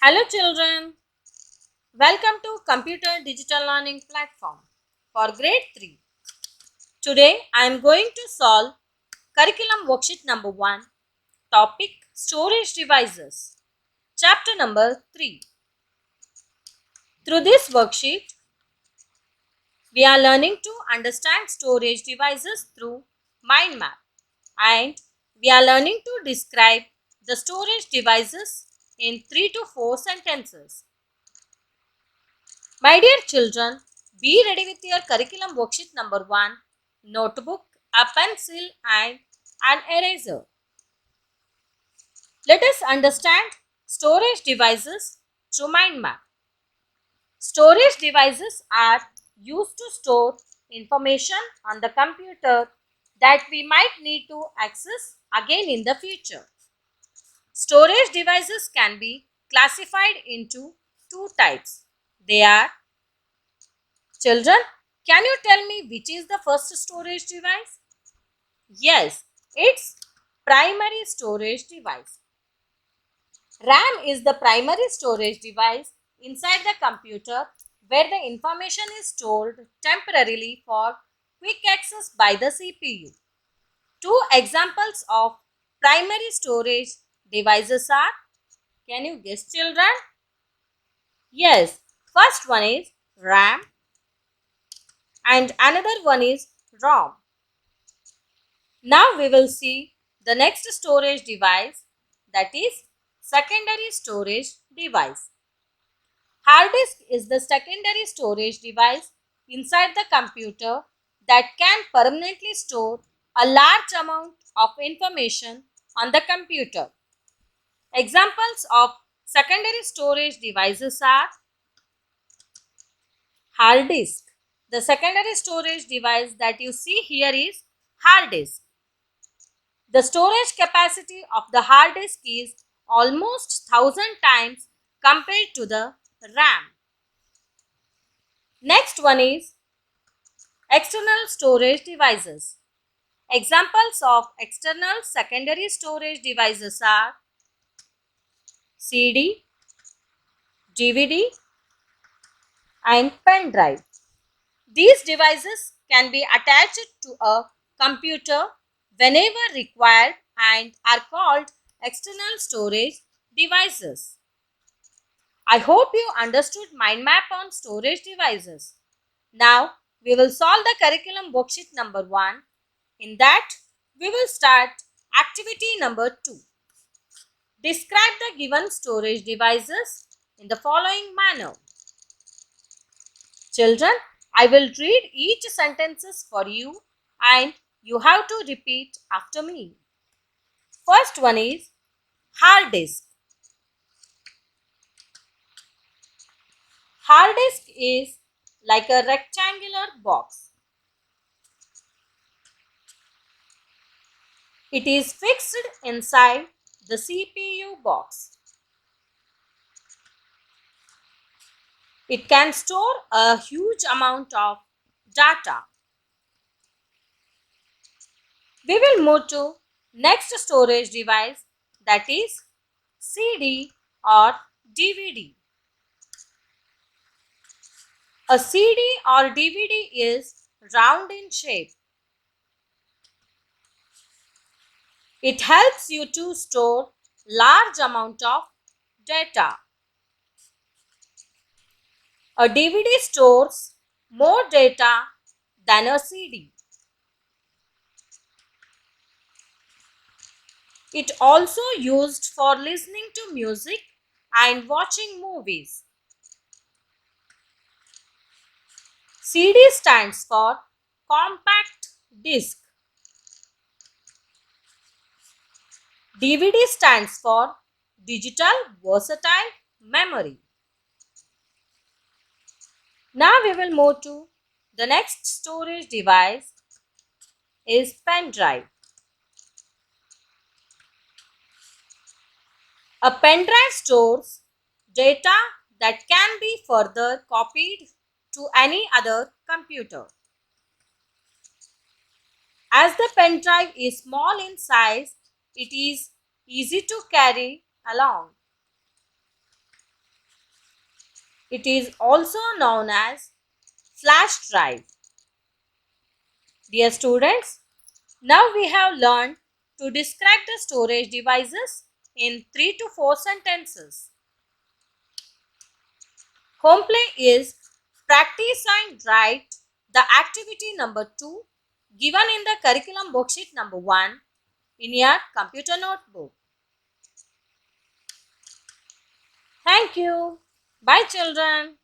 Hello children, welcome to Computer Digital Learning Platform for Grade 3. Today I am going to solve Curriculum Worksheet number 1, topic Storage Devices, chapter number 3. Through this worksheet, we are learning to understand storage devices through mind map, and we are learning to describe the storage devices in 3 to 4 sentences. My dear children, be ready with your curriculum worksheet number 1, notebook, a pencil and an eraser. Let us understand storage devices through mind map. Storage devices are used to store information on the computer that we might need to access again in the future. Storage devices can be classified into two types. They are children, can you tell me which is the first storage device? Yes, it's primary storage device. RAM is the primary storage device inside the computer where the information is stored temporarily for quick access by the CPU. Two examples of primary storage devices are, can you guess children? Yes, first one is RAM and another one is ROM. Now we will see the next storage device, that is secondary storage device. Hard disk is the secondary storage device inside the computer that can permanently store a large amount of information on the computer. Examples of secondary storage devices are hard disk. The secondary storage device that you see here is hard disk. The storage capacity of the hard disk is almost 1000 times compared to the RAM. Next one is external storage devices. Examples of external secondary storage devices are CD, DVD and pen drive. These devices can be attached to a computer whenever required and are called external storage devices. I hope you understood mind map on storage devices. Now we will solve the curriculum worksheet number 1. In that we will start activity number 2. Describe the given storage devices in the following manner. Children, I will read each sentences for you and you have to repeat after me. First one is hard disk. Hard disk is like a rectangular box. It is fixed inside the CPU box. It can store a huge amount of data. We will move to next storage device, that is CD or DVD. A CD or DVD is round in shape. It helps you to store large amount of data. A DVD stores more data than a CD. It also used for listening to music and watching movies. CD stands for compact disc. DVD stands for digital versatile memory. Now we will move to the next storage device is pen drive. A pen drive stores data that can be further copied to any other computer. As the pen drive is small in size, it is easy to carry along. It is also known as flash drive. Dear students, now we have learned to describe the storage devices in 3 to 4 sentences. Home play is practice and write the activity number 2 given in the curriculum worksheet number 1 in your computer notebook. Thank you. Bye children.